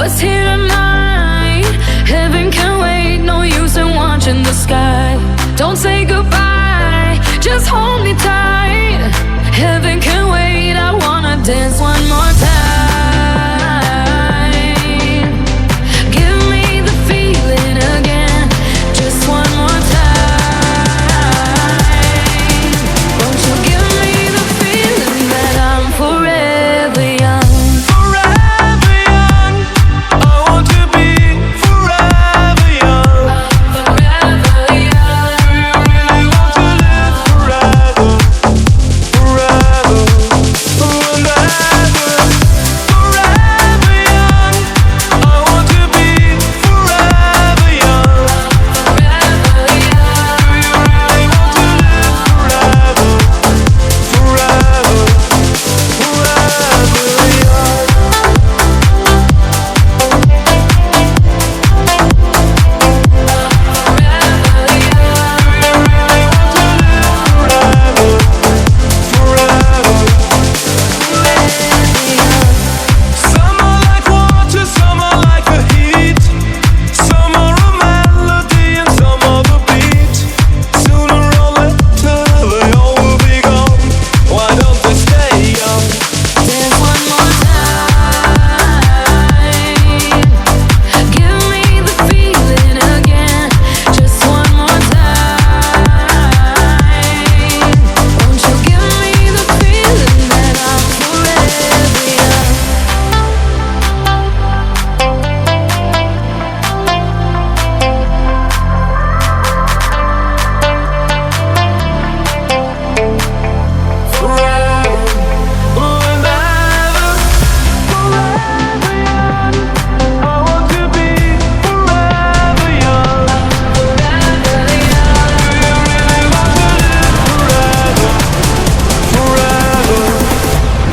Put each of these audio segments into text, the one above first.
What's here tonight? Heaven can wait, no use in watching the sky. Don't say goodbye, just hold me tight. Heaven can wait, I wanna dance one more time. Give me the feeling again, just one more time. Won't you give me the feeling that I'm forever young? Forever young, I want to be forever young. Forever young. Do you really want to live forever? Forever, forever. Forever young, I want to be forever young. Forever young. Do you really want to live forever? Forever, forever young. Some are like water, some are like the heat. Some are a melody and some are the beat. Sooner or later they all will be gone. Why don't they stay young? Dance one more time. Give me the feeling again, just one more time. Won't you give me the feeling that I'm forever young? Forever, forever, forever young. I want to be forever young. Forever young. Do you really want to live forever? Forever,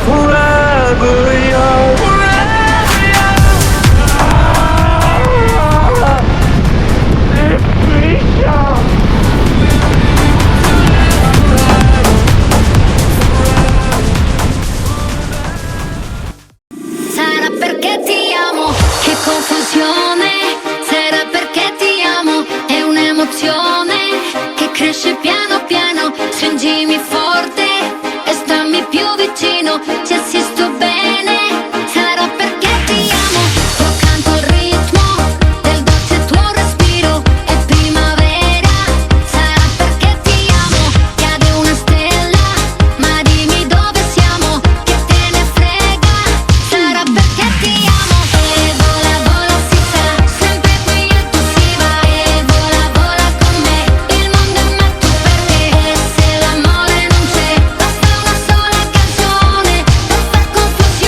forever young. Forever young. It's me, young. Sarà perché ti amo, che confusione. Sarà perché ti amo, è un'emozione che cresce piano piano. Stringimi forte e stammi più vicino, ti assisto bene. Sarà perché ti amo, tuo canto il ritmo del dolce tuo respiro è primavera. Sarà perché ti amo, cade una stella, ma dimmi dove siamo, che te ne frega. Sarà perché ti amo e vola vola si sa, sempre qui e tu si va e vola vola con me. Il mondo è matto per te e se l'amore non c'è, basta una sola canzone per far confusione.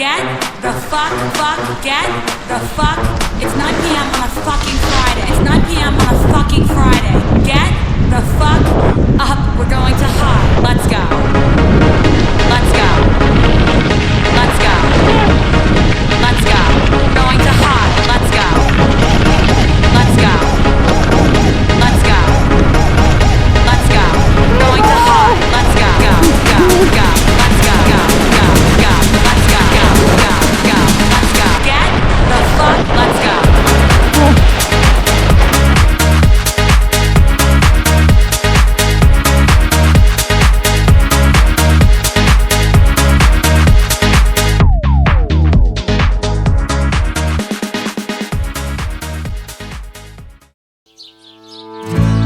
Get the fuck, get the fuck. It's 9 p.m. on a fucking Friday. It's 9 p.m. on a fucking Friday. Get the fuck up. We're going to high. Let's go. Let's go. Let's go. Let's go. We're going to high. Let's go. Let's go. Let's go. Let's go. We're going to high. Let's go. Go. Go. Go. Let's go. Go. Go. Go. Let's go. Go. Go. Go. Let's go. Get the fuck. Let's go.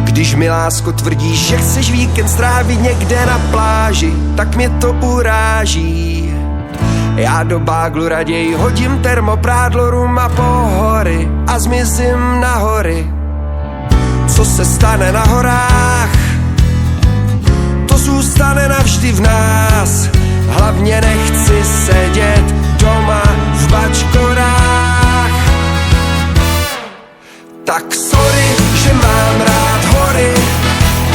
Když mi lásko tvrdíš, že chceš víkend strávit někde na pláži, tak mě to uráží. Já do báglu raději hodím termoprádlo, rum a pohory a zmizím na hory. Co se stane na horách, to zůstane navždy v nás. Hlavně nechci sedět doma v bačkorách. Tak sorry, že mám rád hory,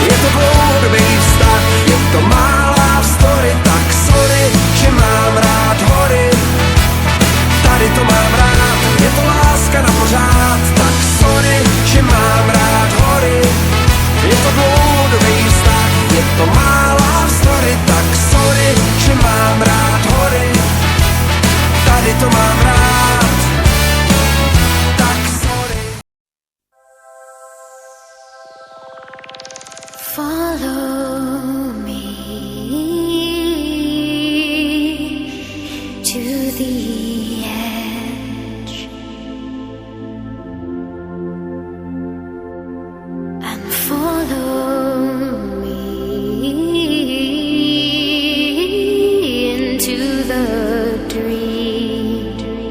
je to dlouhodobý vztah, je to mála story. Tak sorry, že mám rád hory, tady to mám rád, je to láska na pořád. Tak sorry, že mám rád hory, je to dlouhodobý vztah, je to mála story. Tak sorry, že mám rád hory, tady to mám rád. Tak sorry. Follow me to the edge and follow me into the dream.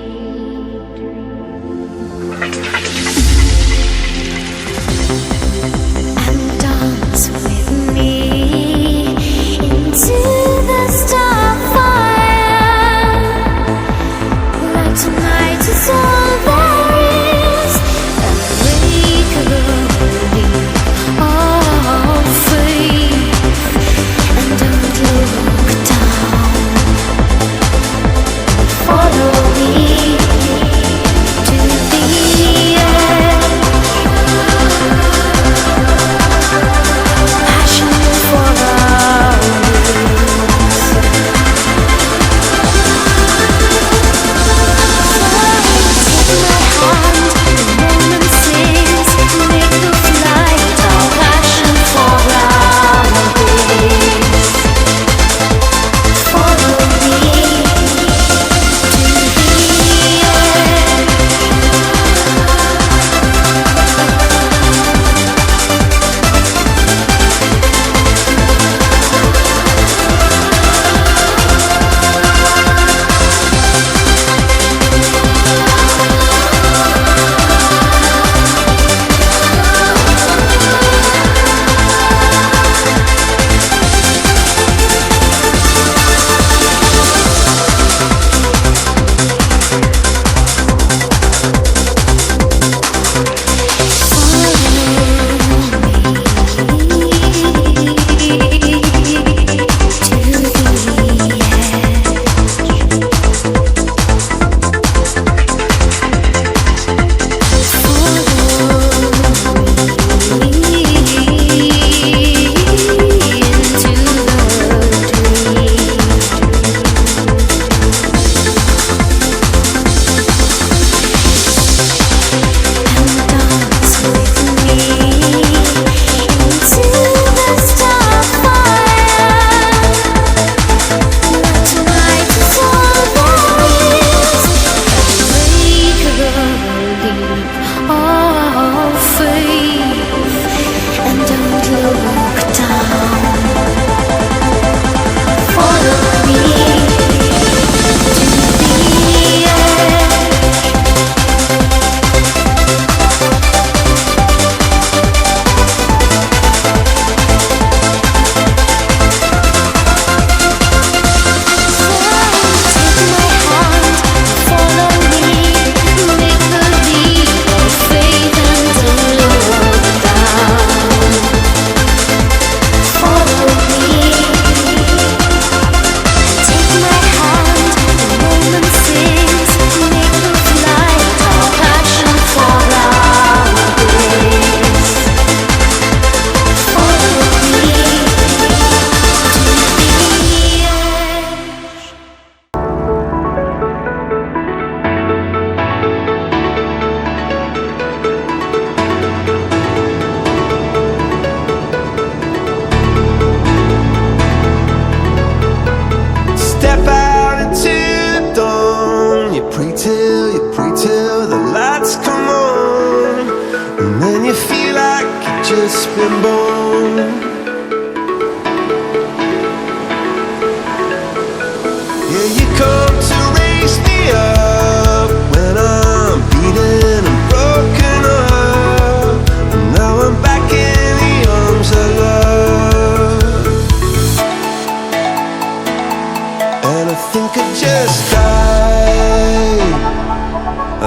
lisping bone. Yeah, you come to raise me up when I'm beaten and broken up. And now I'm back in the arms of love. And I think I just died.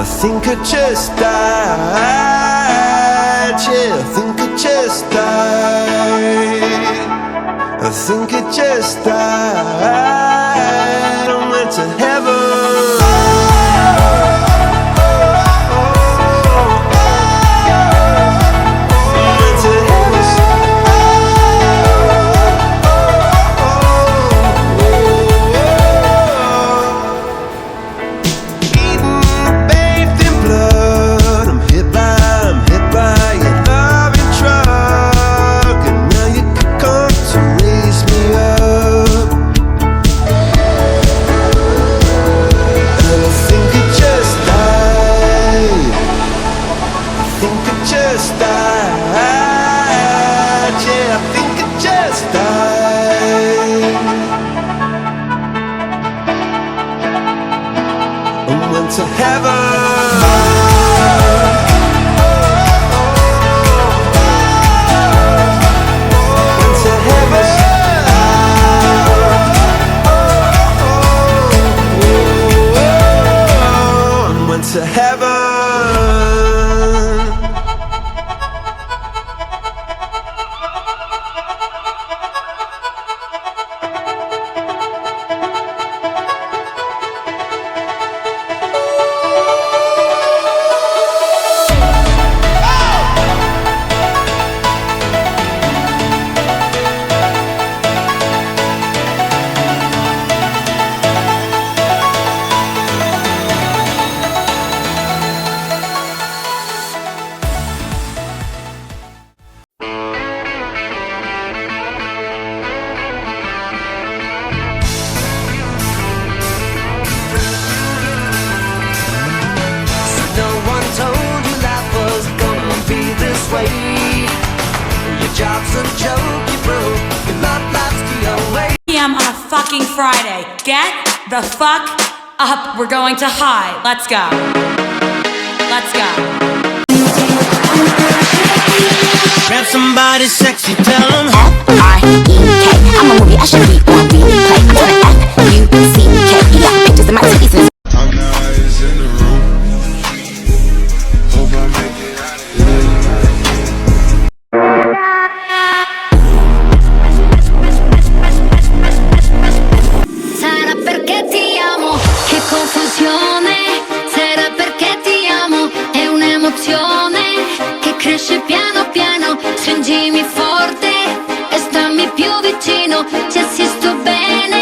I think I just died. Yeah, I think I just died. I think I just died. I went to heaven. To heaven. Went to heaven. Went to heaven. p.m. on a fucking Friday. Get the fuck up. We're going to high. Let's go. Let's go. Grab somebody sexy, tell them F-R-E-K. I'm a movie, I should be on replay. I'm doing F-U-C-K. You got pictures of my titties. I'm nice in the room. Hope I make it out of here. Sarà perché ti amo, che confusione. Sarà perché ti amo, è un'emozione che cresce piano piano. Stringimi forte e stammi più vicino, ci assisto bene.